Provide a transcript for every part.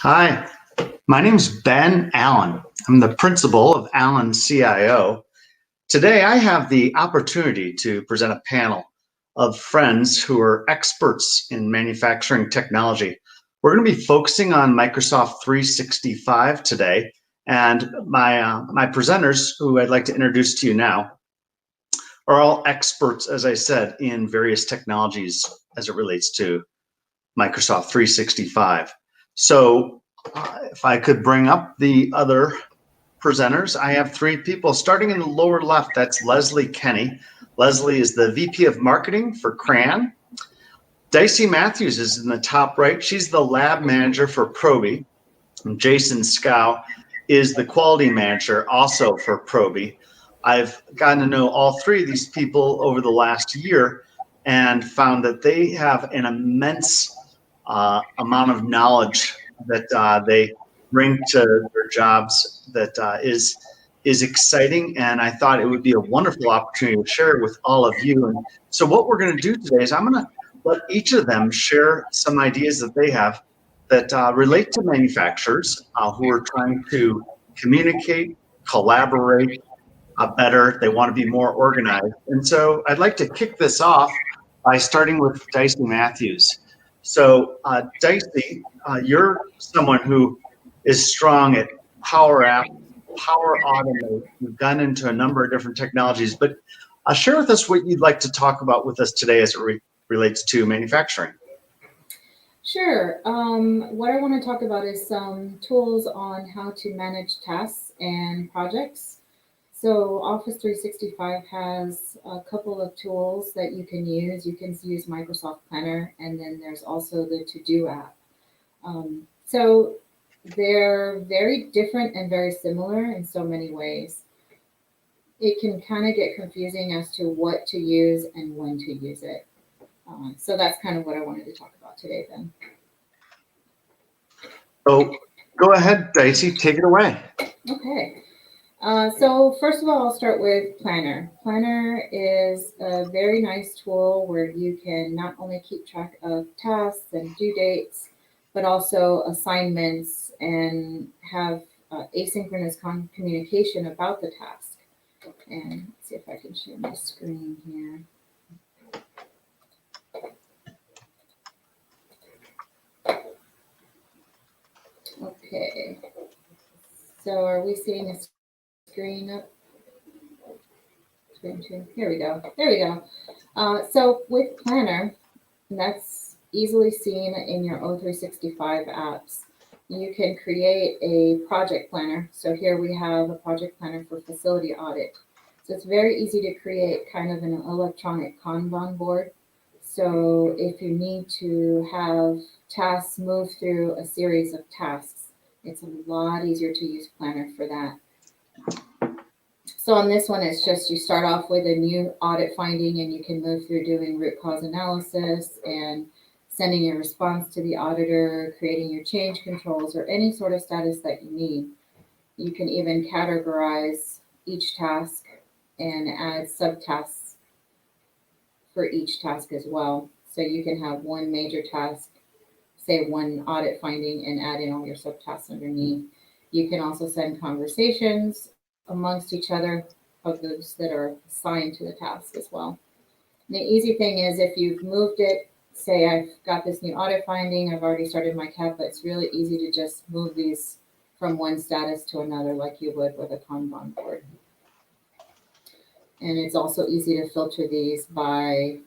Hi, my name's Ben Allen. I'm the principal of Allen CIO. Today, I have the opportunity to present a panel of friends who are experts in manufacturing technology. We're going to be focusing on Microsoft 365 today, and my presenters, who I'd like to introduce to you now, are all experts, as I said, in various technologies as it relates to Microsoft 365. So if I could bring up the other presenters, I have three people. Starting in the lower left, that's Leslie Kenny. Leslie is the VP of Marketing for CRAN. Dicey Matthews is in the top right. She's the lab manager for Proby. And Jason Scow is the quality manager also for Proby. I've gotten to know all three of these people over the last year and found that they have an immense amount of knowledge that they bring to their jobs that is exciting, and I thought it would be a wonderful opportunity to share it with all of you. And so what we're going to do today is I'm going to let each of them share some ideas that they have that relate to manufacturers who are trying to communicate, collaborate better. They want to be more organized. And so I'd like to kick this off by starting with Dicey Matthews. So Dicey, you're someone who is strong at Power App, Power Automate. You've gone into a number of different technologies, but share with us what you'd like to talk about with us today as it relates to manufacturing. Sure. What I want to talk about is some tools on how to manage tasks and projects. So Office 365 has a couple of tools that you can use. You can use Microsoft Planner, and then there's also the To-Do app. So they're very different and very similar in so many ways. It can kind of get confusing as to what to use and when to use it. So that's kind of what I wanted to talk about today then. So go ahead, Dicey, take it away. Okay. So first of all, I'll start with Planner. Planner is a very nice tool where you can not only keep track of tasks and due dates, but also assignments and have asynchronous communication about the task. And let's see if I can share my screen here. Okay. So are we seeing a screen up? Screen two. Here we go. There we go. So with Planner, that's easily seen in your O365 apps. You can create a project planner. So here we have a project planner for facility audit. So it's very easy to create kind of an electronic Kanban board. So if you need to have tasks move through a series of tasks, it's a lot easier to use Planner for that. So on this one, it's just you start off with a new audit finding and you can move through doing root cause analysis and sending your response to the auditor, creating your change controls, or any sort of status that you need. You can even categorize each task and add subtasks for each task as well. So you can have one major task, say one audit finding, and add in all your subtasks underneath. You can also send conversations amongst each other of those that are assigned to the task as well. And the easy thing is if you've moved it, say I've got this new audit finding, I've already started my CAP, but it's really easy to just move these from one status to another like you would with a Kanban board. And it's also easy to filter these by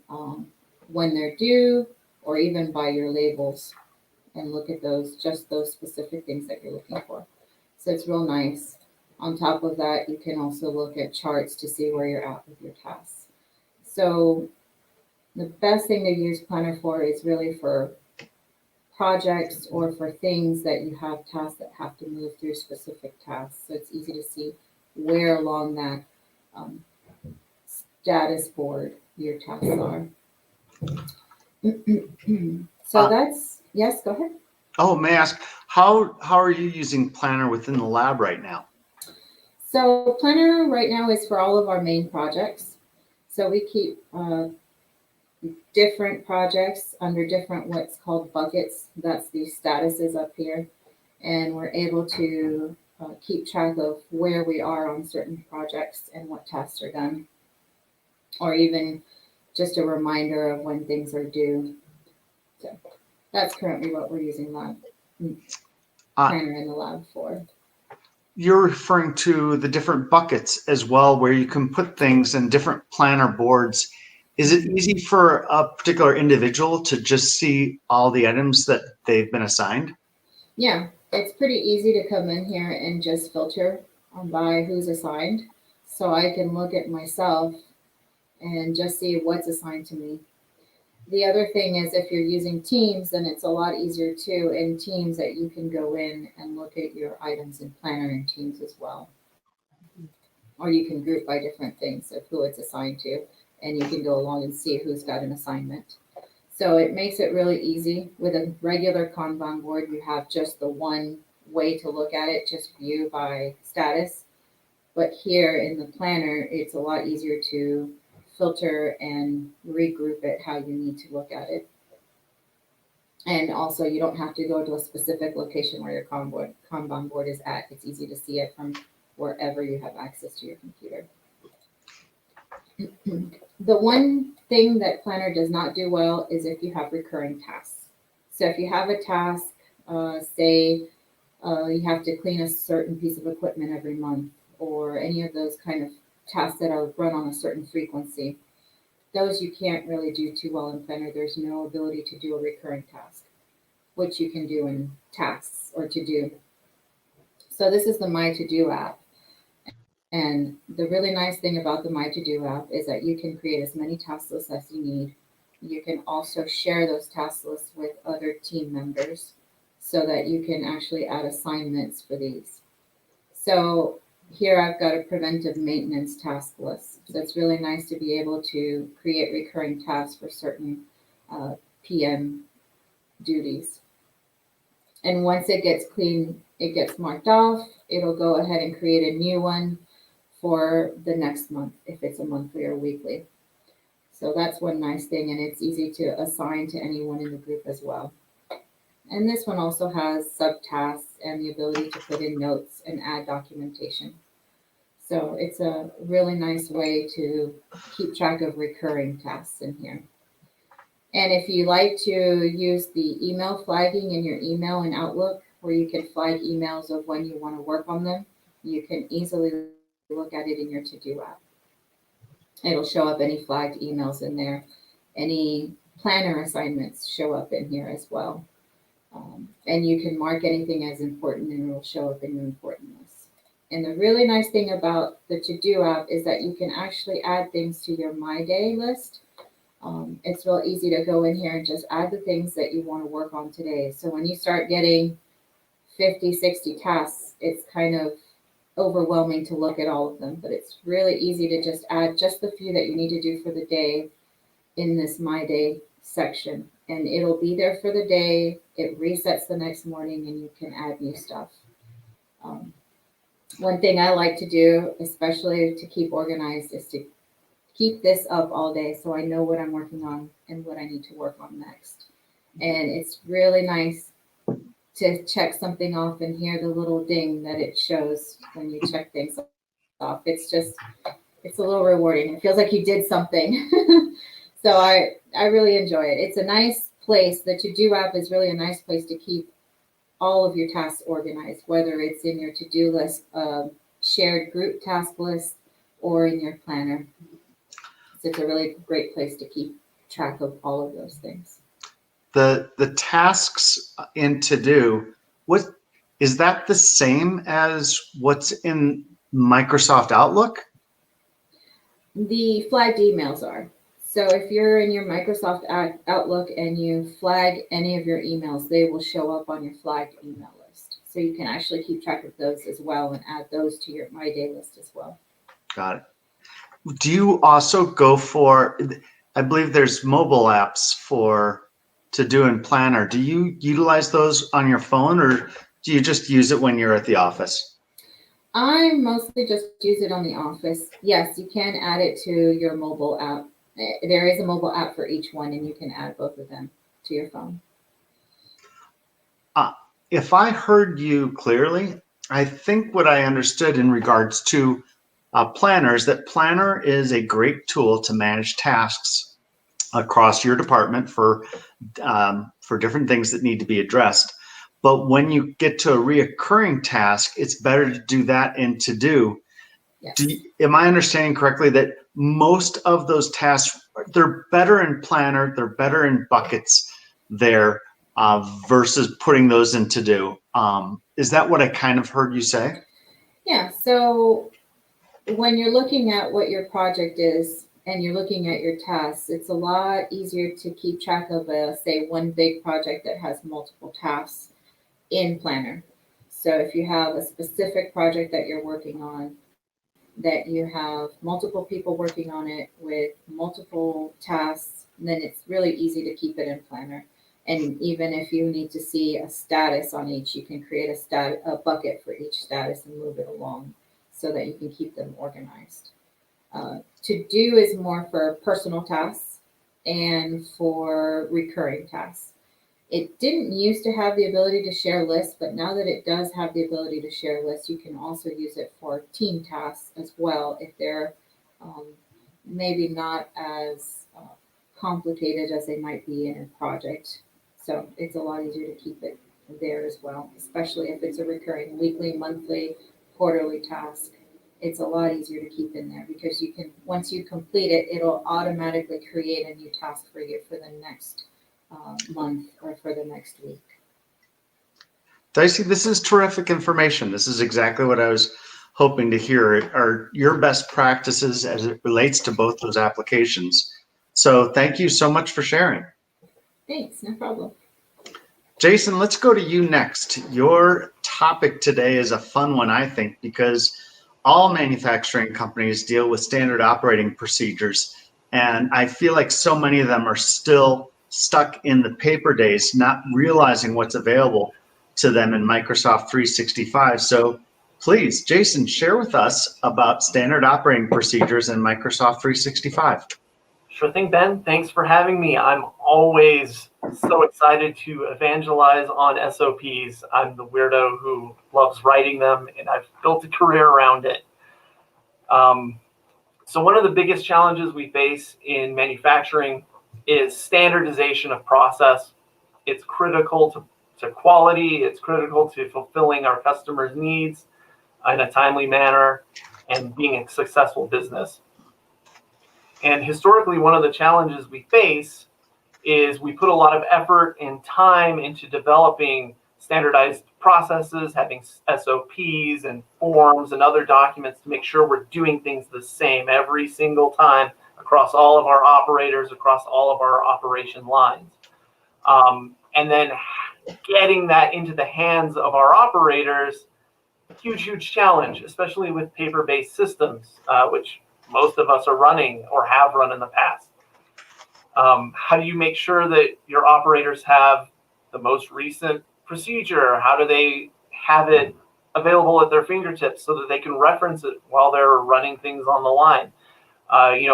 when they're due or even by your labels and look at those, just those specific things that you're looking for. So it's real nice. On top of that, you can also look at charts to see where you're at with your tasks. So the best thing to use Planner for is really for projects or for things that you have tasks that have to move through specific tasks. So it's easy to see where along that status board your tasks are. So that's, yes, go ahead. Oh, may I ask, how are you using Planner within the lab right now? So Planner right now is for all of our main projects. So we keep different projects under different what's called buckets. That's the statuses up here. and we're able to keep track of where we are on certain projects and what tasks are done, or even just a reminder of when things are due. So that's currently what we're using Lab Planner in the lab for. You're referring to the different buckets as well, where you can put things in different planner boards. Is it easy for a particular individual to just see all the items that they've been assigned? Yeah, it's pretty easy to come in here and just filter by who's assigned. So I can look at myself and just see what's assigned to me. The other thing is if you're using Teams, then it's a lot easier too in Teams that you can go in and look at your items in Planner in Teams as well. Or you can group by different things of who it's assigned to, and you can go along and see who's got an assignment. So it makes it really easy. With a regular Kanban board, you have just the one way to look at it, just view by status. But here in the planner, it's a lot easier to filter and regroup it how you need to look at it. And also, you don't have to go to a specific location where your Kanban board is at. It's easy to see it from wherever you have access to your computer. The one thing that Planner does not do well is if you have recurring tasks. So if you have a task, say you have to clean a certain piece of equipment every month, or any of those kind of tasks that are run on a certain frequency, those you can't really do too well in Planner. There's no ability to do a recurring task, which you can do in tasks or to do. So this is the My To Do app. And the really nice thing about the My To Do app is that you can create as many task lists as you need. You can also share those task lists with other team members so that you can actually add assignments for these. So here I've got a preventive maintenance task list. So it's really nice to be able to create recurring tasks for certain PM duties. And once it gets clean, it gets marked off, it'll go ahead and create a new one for the next month if it's a monthly or weekly. So that's one nice thing, and it's easy to assign to anyone in the group as well. And this one also has subtasks and the ability to put in notes and add documentation. So it's a really nice way to keep track of recurring tasks in here. And if you like to use the email flagging in your email in Outlook, where you can flag emails of when you want to work on them, you can easily look at it in your To-Do app. It'll show up any flagged emails in there. Any planner assignments show up in here as well. And you can mark anything as important and it'll show up in your important list. And the really nice thing about the To-Do app is that you can actually add things to your My Day list. It's real easy to go in here and just add the things that you want to work on today. So when you start getting 50, 60 tasks, it's kind of overwhelming to look at all of them, but it's really easy to just add just the few that you need to do for the day in this My Day section. And it'll be there for the day. It resets the next morning and you can add new stuff. One thing I like to do, especially to keep organized, is to keep this up all day so I know what I'm working on and what I need to work on next. And it's really nice to check something off and hear the little ding that it shows when you check things off. It's a little rewarding. It feels like you did something. So I really enjoy it. It's a nice place. The To-Do app is really a nice place to keep all of your tasks organized, whether it's in your to-do list, shared group task list, or in your planner. So it's a really great place to keep track of all of those things. The tasks in To-Do, what is that the same as what's in Microsoft Outlook? The flagged emails are. So if you're in your Microsoft Outlook and you flag any of your emails, they will show up on your flagged email list. So you can actually keep track of those as well and add those to your My Day list as well. Got it. Do you also go for, I believe there's mobile apps for To-Do and Planner. Do you utilize those on your phone or do you just use it when you're at the office? I mostly just use it on the office. Yes, you can add it to your mobile app. There is a mobile app for each one and you can add both of them to your phone. if I heard you clearly, I think what I understood in regards to planners, that Planner is a great tool to manage tasks across your department for different things that need to be addressed. But when you get to a reoccurring task, it's better to do that in To Do. Yes. Am I understanding correctly that most of those tasks, they're better in Planner, they're better in buckets there versus putting those in To Do? Is that what I kind of heard you say? Yeah. So when you're looking at what your project is and you're looking at your tasks, it's a lot easier to keep track of say one big project that has multiple tasks in Planner. So if you have a specific project that you're working on, that you have multiple people working on it with multiple tasks, then it's really easy to keep it in Planner. And even if you need to see a status on each, you can create a bucket for each status and move it along so that you can keep them organized. To do is more for personal tasks and for recurring tasks. It didn't used to have the ability to share lists, but now that it does have the ability to share lists, you can also use it for team tasks as well if they're um, maybe not as complicated as they might be in a project. So it's a lot easier to keep it there as well, especially if it's a recurring weekly, monthly, quarterly task. It's a lot easier to keep in there because you can, once you complete it, it'll automatically create a new task for you for the next month or for the next week. Dicey, this is terrific information. This is exactly what I was hoping to hear, are your best practices as it relates to both those applications. So thank you so much for sharing. Thanks, no problem. Jason, let's go to you next. Your topic today is a fun one, I think, because all manufacturing companies deal with standard operating procedures. And I feel like so many of them are still stuck in the paper days, not realizing what's available to them in Microsoft 365. So please, Jason, share with us about standard operating procedures in Microsoft 365. Sure thing, Ben. Thanks for having me. I'm always so excited to evangelize on SOPs. I'm the weirdo who loves writing them, and I've built a career around it. So one of the biggest challenges we face in manufacturing is standardization of process. It's critical to quality. It's critical to fulfilling our customers' needs in a timely manner and being a successful business. And historically, one of the challenges we face is we put a lot of effort and time into developing standardized processes, having SOPs and forms and other documents to make sure we're doing things the same every single time across all of our operators, across all of our operation lines. And then getting that into the hands of our operators, huge challenge, especially with paper-based systems, which most of us are running or have run in the past. How do you make sure that your operators have the most recent procedure? How do they have it available at their fingertips so that they can reference it while they're running things on the line?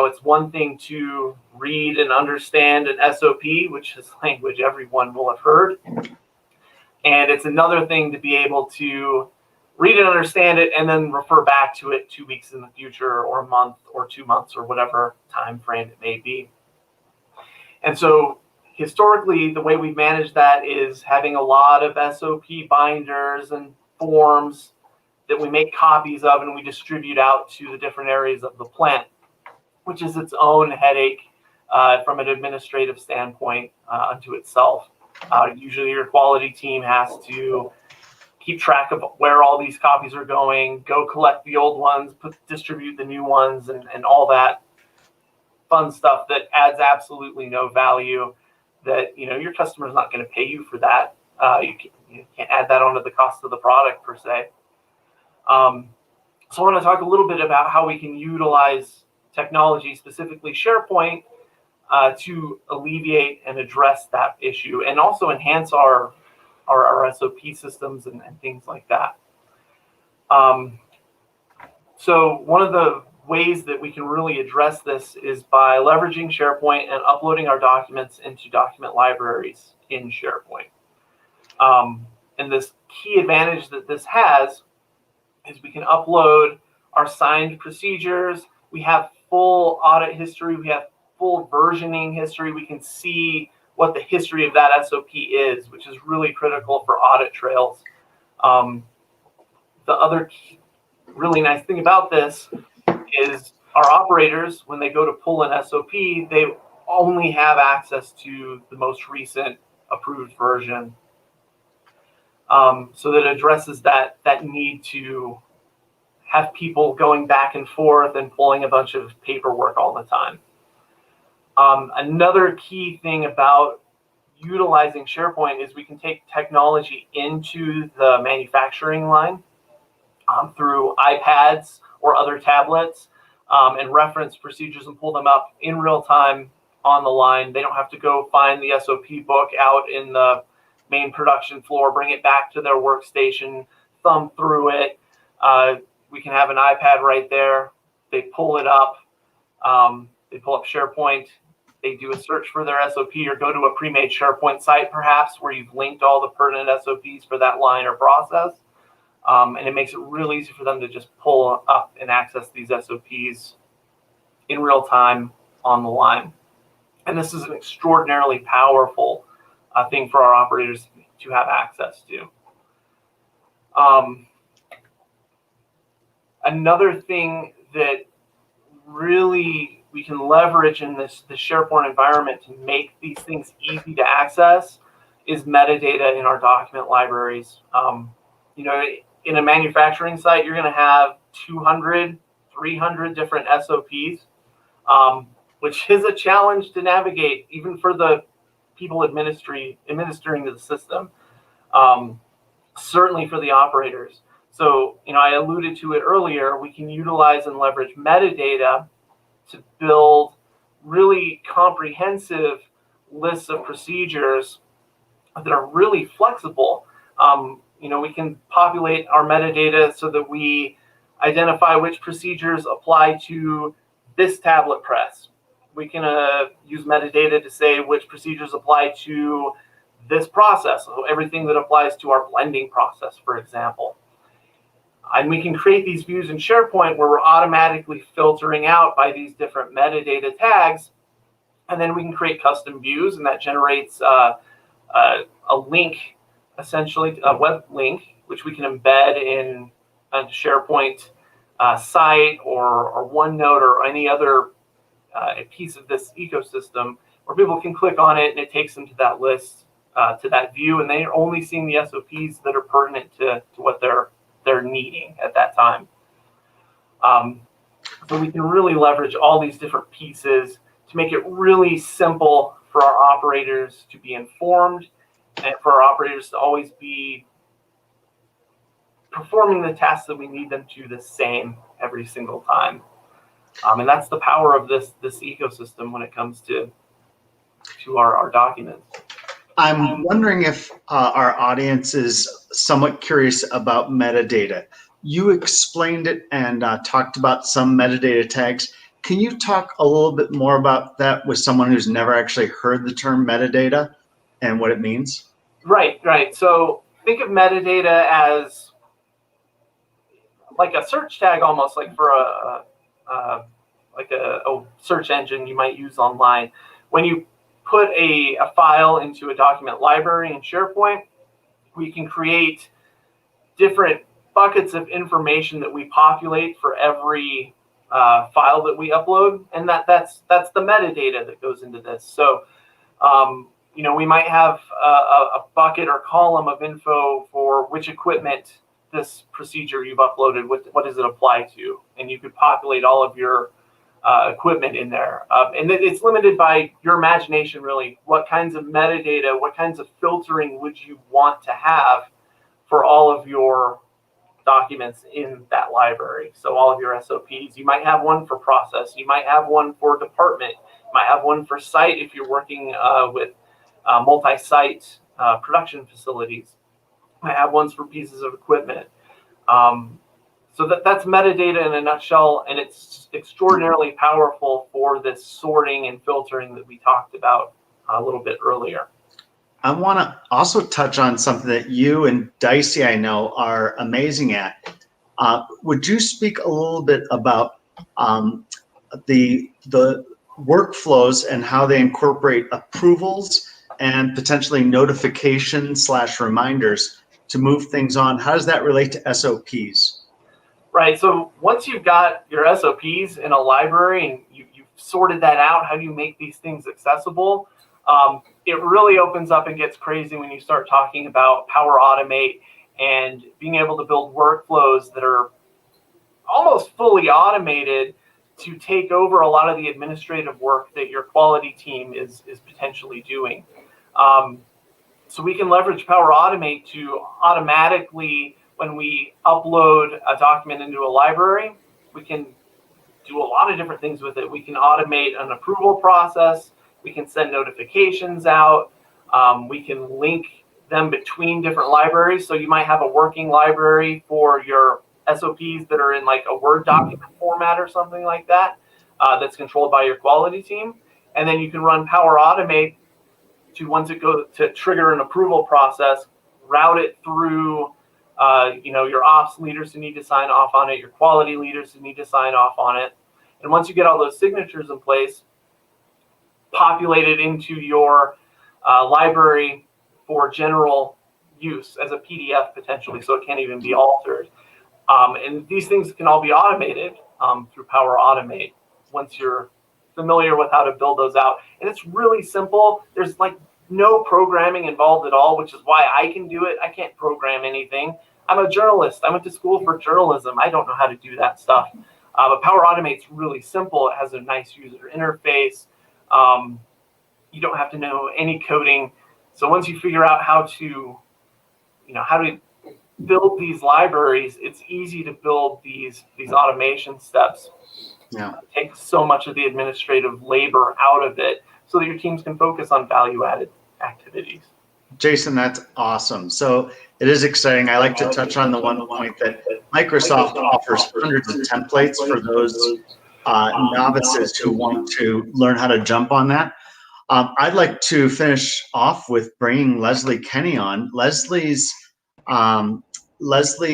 It's one thing to read and understand an SOP, which is language everyone will have heard. And it's another thing to be able to read and understand it and then refer back to it 2 weeks in the future or a month or 2 months or whatever time frame it may be. And so historically, the way we've managed that is having a lot of SOP binders and forms that we make copies of and we distribute out to the different areas of the plant, which is its own headache from an administrative standpoint unto itself. Usually your quality team has to keep track of where all these copies are going, go collect the old ones, distribute the new ones, and all that fun stuff that adds absolutely no value, that your customer's not going to pay you for that. You can't add that onto the cost of the product per se. So I want to talk a little bit about how we can utilize technology, specifically SharePoint, to alleviate and address that issue and also enhance our SOP systems and things like that. So one of the ways that we can really address this is by leveraging SharePoint and uploading our documents into document libraries in SharePoint. And this key advantage that this has is we can upload our signed procedures. We have full audit history. We have full versioning history. We can see what the history of that SOP is, which is really critical for audit trails. The other really nice thing about this is our operators, when they go to pull an SOP, they only have access to the most recent approved version. So that addresses that need to have people going back and forth and pulling a bunch of paperwork all the time. Another key thing about utilizing SharePoint is we can take technology into the manufacturing line through iPads or other tablets and reference procedures and pull them up in real time on the line. They don't have to go find the SOP book out in the main production floor, bring it back to their workstation, thumb through it. We can have an iPad right there. They pull it up. They pull up SharePoint. They do a search for their SOP or go to a pre-made SharePoint site, perhaps, where you've linked all the pertinent SOPs for that line or process. And it makes it real easy for them to just pull up and access these SOPs in real time on the line. And this is an extraordinarily powerful thing for our operators to have access to. Another thing that really we can leverage in the SharePoint environment to make these things easy to access is metadata in our document libraries. In a manufacturing site, you're going to have 200, 300 different SOPs, which is a challenge to navigate, even for the people administering the system, certainly for the operators. So, I alluded to it earlier, we can utilize and leverage metadata to build really comprehensive lists of procedures that are really flexible. We can populate our metadata so that we identify which procedures apply to this tablet press. We can use metadata to say which procedures apply to this process, so everything that applies to our blending process, for example. And we can create these views in SharePoint where we're automatically filtering out by these different metadata tags, and then we can create custom views, and that generates a link, essentially a web link, which we can embed in a SharePoint site or OneNote or any other piece of this ecosystem, where people can click on it and it takes them to that list, to that view, and they're only seeing the SOPs that are pertinent to what they're needing at that time. So we can really leverage all these different pieces to make it really simple for our operators to be informed and for our operators to always be performing the tasks that we need them to the same every single time. And that's the power of this ecosystem when it comes to our documents. I'm wondering if our audience is somewhat curious about metadata. You explained it and talked about some metadata tags. Can you talk a little bit more about that with someone who's never actually heard the term metadata and what it means? Right. So think of metadata as like a search tag, almost like for a search engine you might use online. When you put a file into a document library in SharePoint, we can create different buckets of information that we populate for every file that we upload, and that's the metadata that goes into this. So we might have a bucket or column of info for which equipment this procedure you've uploaded, what does it apply to, and you could populate all of your equipment in there. And it's limited by your imagination, really. What kinds of metadata, what kinds of filtering would you want to have for all of your documents in that library? So all of your SOPs, you might have one for process, you might have one for department, you might have one for site if you're working with multi-site production facilities, you might have ones for pieces of equipment. So that's metadata in a nutshell, and it's extraordinarily powerful for this sorting and filtering that we talked about a little bit earlier. I want to also touch on something that you and Dicey, I know, are amazing at. Would you speak a little bit about the workflows and how they incorporate approvals and potentially notifications / reminders to move things on? How does that relate to SOPs? Right. So once you've got your SOPs in a library and you've sorted that out, how do you make these things accessible? It really opens up and gets crazy when you start talking about Power Automate and being able to build workflows that are almost fully automated to take over a lot of the administrative work that your quality team is potentially doing. So we can leverage Power Automate to automatically, when we upload a document into a library, we can do a lot of different things with it. We can automate an approval process. We can send notifications out. We can link them between different libraries. So you might have a working library for your SOPs that are in like a Word document format or something like that, that's controlled by your quality team. And then you can run Power Automate to, once it goes to trigger an approval process, route it through your ops leaders who need to sign off on it, your quality leaders who need to sign off on it. And once you get all those signatures in place, populate it into your library for general use as a PDF potentially, so it can't even be altered. And these things can all be automated through Power Automate once you're familiar with how to build those out. And it's really simple. There's like no programming involved at all, which is why I can do it. I can't program anything. I'm a journalist. I went to school for journalism. I don't know how to do that stuff. But Power Automate's really simple. It has a nice user interface. You don't have to know any coding. So once you figure out how to build these libraries, it's easy to build these automation steps. Yeah. It takes so much of the administrative labor out of it so that your teams can focus on value-added activities. Jason, that's awesome. So it is exciting. I like to touch on the one point that Microsoft offers hundreds of templates for those novices who want to learn how to jump on that. I'd like to finish off with bringing Leslie Kenny on. Leslie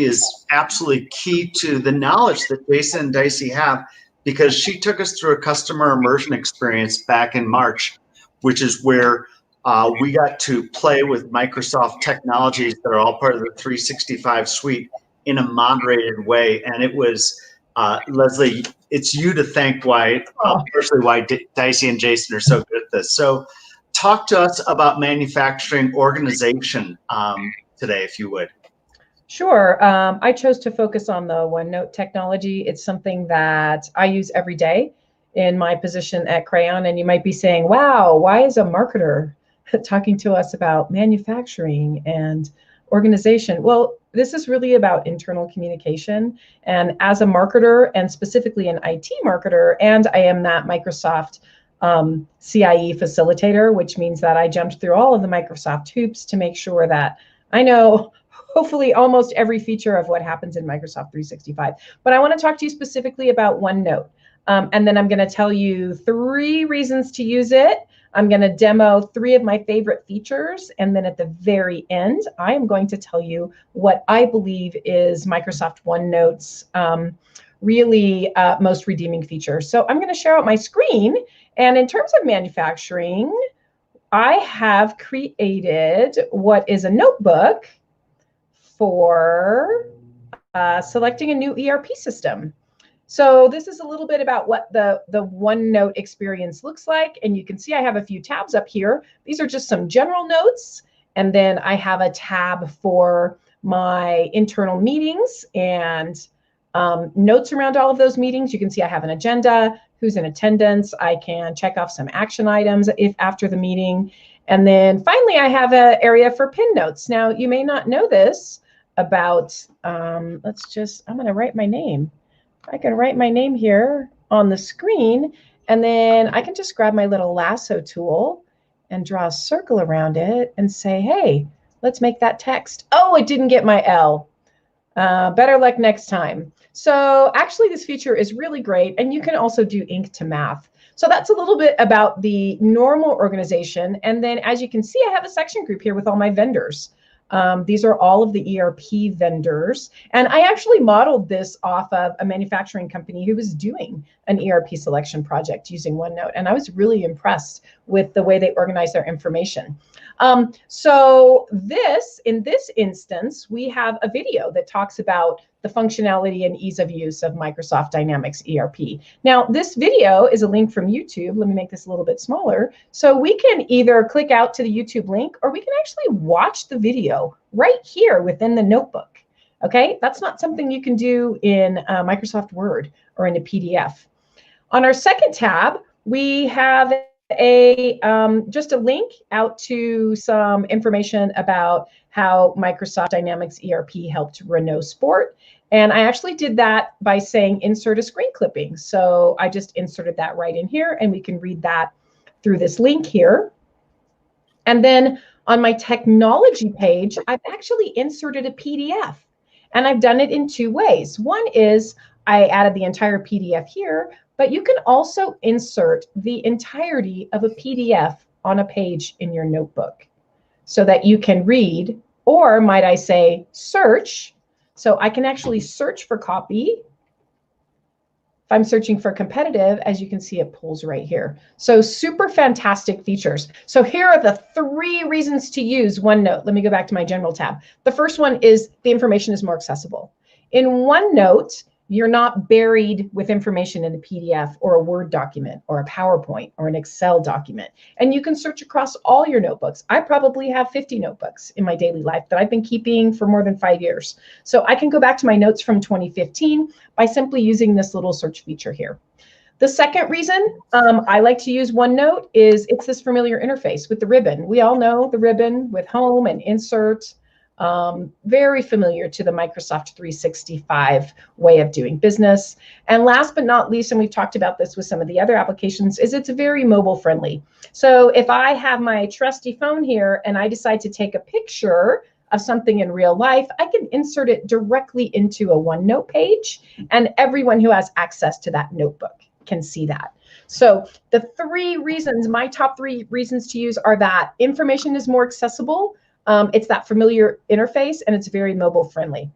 is absolutely key to the knowledge that Jason and Dicey have, because she took us through a customer immersion experience back in March, which is where we got to play with Microsoft technologies that are all part of the 365 suite in a moderated way. And it was, Leslie, it's you to thank personally why Dicey and Jason are so good at this. So talk to us about manufacturing organization today, if you would. Sure. I chose to focus on the OneNote technology. It's something that I use every day in my position at Crayon. And you might be saying, wow, why is a marketer talking to us about manufacturing and organization? Well, this is really about internal communication. And as a marketer, and specifically an IT marketer, and I am that Microsoft CIE facilitator, which means that I jumped through all of the Microsoft hoops to make sure that I know hopefully almost every feature of what happens in Microsoft 365. But I want to talk to you specifically about OneNote. And then I'm going to tell you 3 reasons to use it. I'm going to demo 3 of my favorite features. And then at the very end, I am going to tell you what I believe is Microsoft OneNote's really most redeeming feature. So I'm going to share out my screen. And in terms of manufacturing, I have created what is a notebook for selecting a new ERP system. So this is a little bit about what the OneNote experience looks like. And you can see I have a few tabs up here. These are just some general notes. And then I have a tab for my internal meetings and notes around all of those meetings. You can see I have an agenda, who's in attendance. I can check off some action items if after the meeting. And then finally, I have an area for pin notes. Now, you may not know this about, I'm going to write my name. I can write my name here on the screen, and then I can just grab my little lasso tool and draw a circle around it and say, hey, let's make that text. Oh, it didn't get my L. Better luck next time. So actually, this feature is really great, and you can also do ink to math. So that's a little bit about the normal organization. And then as you can see, I have a section group here with all my vendors. These are all of the ERP vendors. And I actually modeled this off of a manufacturing company who was doing an ERP selection project using OneNote. And I was really impressed with the way they organize their information. So in this instance, we have a video that talks about the functionality and ease of use of Microsoft Dynamics ERP. Now, this video is a link from YouTube. Let me make this a little bit smaller. So we can either click out to the YouTube link, or we can actually watch the video right here within the notebook. Okay, that's not something you can do in Microsoft Word or in a PDF. On our second tab, we have just a link out to some information about how Microsoft Dynamics ERP helped Renault Sport. And I actually did that by saying insert a screen clipping. So I just inserted that right in here, and we can read that through this link here. And then on my technology page, I've actually inserted a PDF. And I've done it in two ways. One is I added the entire PDF here, but you can also insert the entirety of a PDF on a page in your notebook so that you can read, or might I say, search. So I can actually search for copy. If I'm searching for competitive, as you can see, it pulls right here. So super fantastic features. So here are the 3 reasons to use OneNote. Let me go back to my general tab. The first one is the information is more accessible. In OneNote, you're not buried with information in a PDF or a Word document or a PowerPoint or an Excel document. And you can search across all your notebooks. I probably have 50 notebooks in my daily life that I've been keeping for more than 5 years. So I can go back to my notes from 2015 by simply using this little search feature here. The second reason I like to use OneNote is it's this familiar interface with the ribbon. We all know the ribbon with home and insert. Very familiar to the Microsoft 365 way of doing business. And last but not least, and we've talked about this with some of the other applications, is it's very mobile friendly. So if I have my trusty phone here and I decide to take a picture of something in real life, I can insert it directly into a OneNote page, and everyone who has access to that notebook can see that. So the 3 reasons, my top 3 reasons to use are that information is more accessible, it's that familiar interface, and it's very mobile friendly.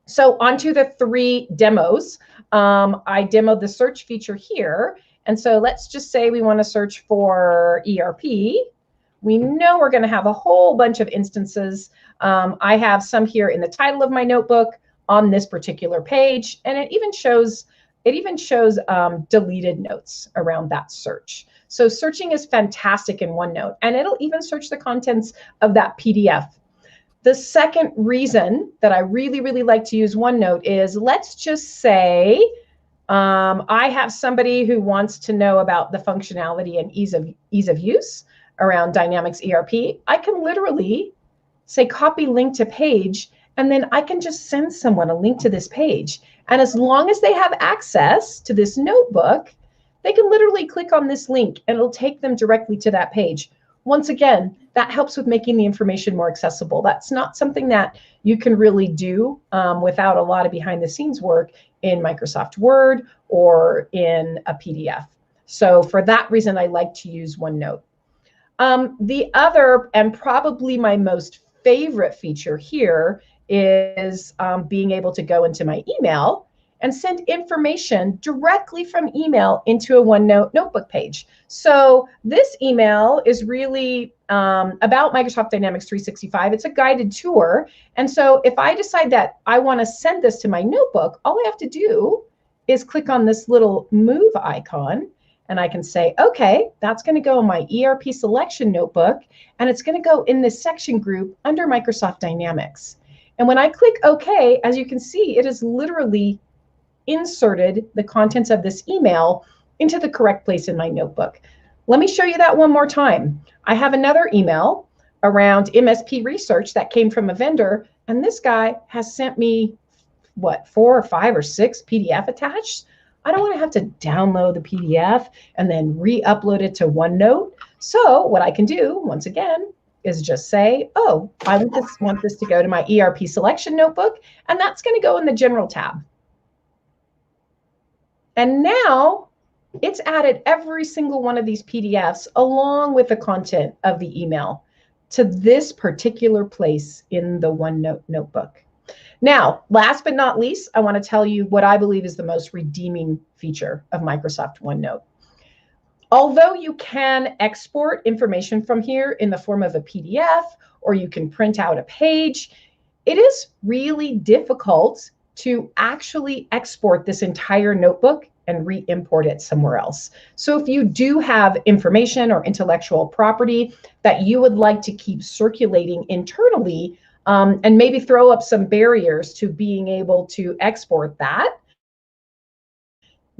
So onto the 3 demos. I demoed the search feature here. And so let's just say we want to search for ERP. We know we're going to have a whole bunch of instances. I have some here in the title of my notebook on this particular page, and it even shows deleted notes around that search. So searching is fantastic in OneNote, and it'll even search the contents of that PDF. The second reason that I really, really like to use OneNote is, let's just say I have somebody who wants to know about the functionality and ease of use around Dynamics ERP. I can literally say copy link to page, and then I can just send someone a link to this page. And as long as they have access to this notebook, they can literally click on this link and it'll take them directly to that page. Once again, that helps with making the information more accessible. That's not something that you can really do without a lot of behind the scenes work in Microsoft Word or in a PDF. So for that reason, I like to use OneNote. The other, and probably my most favorite feature here, is being able to go into my email and send information directly from email into a OneNote notebook page. So this email is really about Microsoft Dynamics 365. It's a guided tour. And so if I decide that I want to send this to my notebook, all I have to do is click on this little move icon, and I can say, okay, that's going to go in my ERP selection notebook, and it's going to go in this section group under Microsoft Dynamics. And when I click OK, as you can see, it is literally inserted the contents of this email into the correct place in my notebook. Let me show you that one more time. I have another email around MSP research that came from a vendor, and this guy has sent me, what, 4 or 5 or 6 PDF attached. I don't want to have to download the PDF and then re-upload it to OneNote. So what I can do, once again, is just say, oh, I want this to go to my ERP selection notebook, and that's going to go in the general tab. And now it's added every single one of these PDFs along with the content of the email to this particular place in the OneNote notebook. Now, last but not least, I want to tell you what I believe is the most redeeming feature of Microsoft OneNote. Although you can export information from here in the form of a PDF, or you can print out a page, it is really difficult to actually export this entire notebook and re-import it somewhere else. So if you do have information or intellectual property that you would like to keep circulating internally, and maybe throw up some barriers to being able to export that,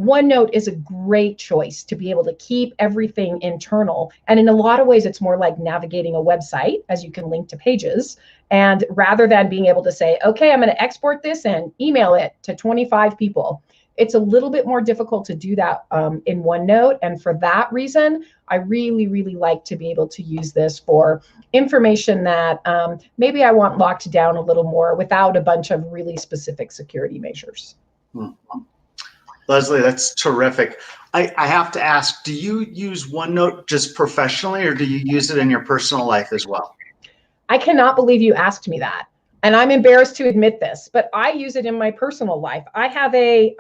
OneNote is a great choice to be able to keep everything internal. And in a lot of ways, it's more like navigating a website, as you can link to pages. And rather than being able to say, okay, I'm going to export this and email it to 25 people, it's a little bit more difficult to do that in OneNote. And for that reason, I really, really like to be able to use this for information that maybe I want locked down a little more without a bunch of really specific security measures. Mm-hmm. Leslie, that's terrific. I have to ask, do you use OneNote just professionally, or do you use it in your personal life as well? I cannot believe you asked me that. And I'm embarrassed to admit this, but I use it in my personal life. I have a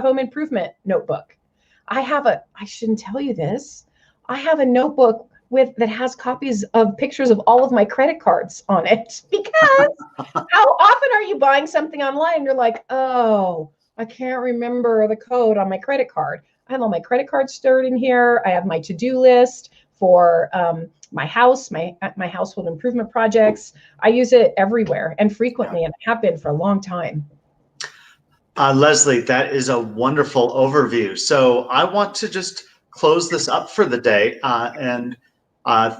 home improvement notebook. I shouldn't tell you this. I have a notebook that has copies of pictures of all of my credit cards on it, because how often are you buying something online and you're like, oh, I can't remember the code on my credit card. I have all my credit cards stored in here. I have my to-do list for my house, my household improvement projects. I use it everywhere and frequently, and I have been for a long time. Leslie, that is a wonderful overview. So I want to just close this up for the day and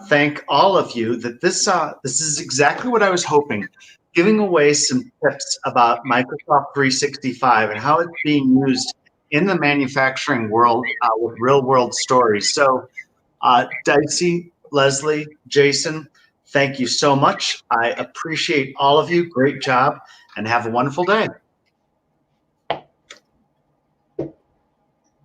thank all of you that this is exactly what I was hoping, giving away some tips about Microsoft 365 and how it's being used in the manufacturing world with real world stories. So Dicey, Leslie, Jason, thank you so much. I appreciate all of you. Great job, and have a wonderful day.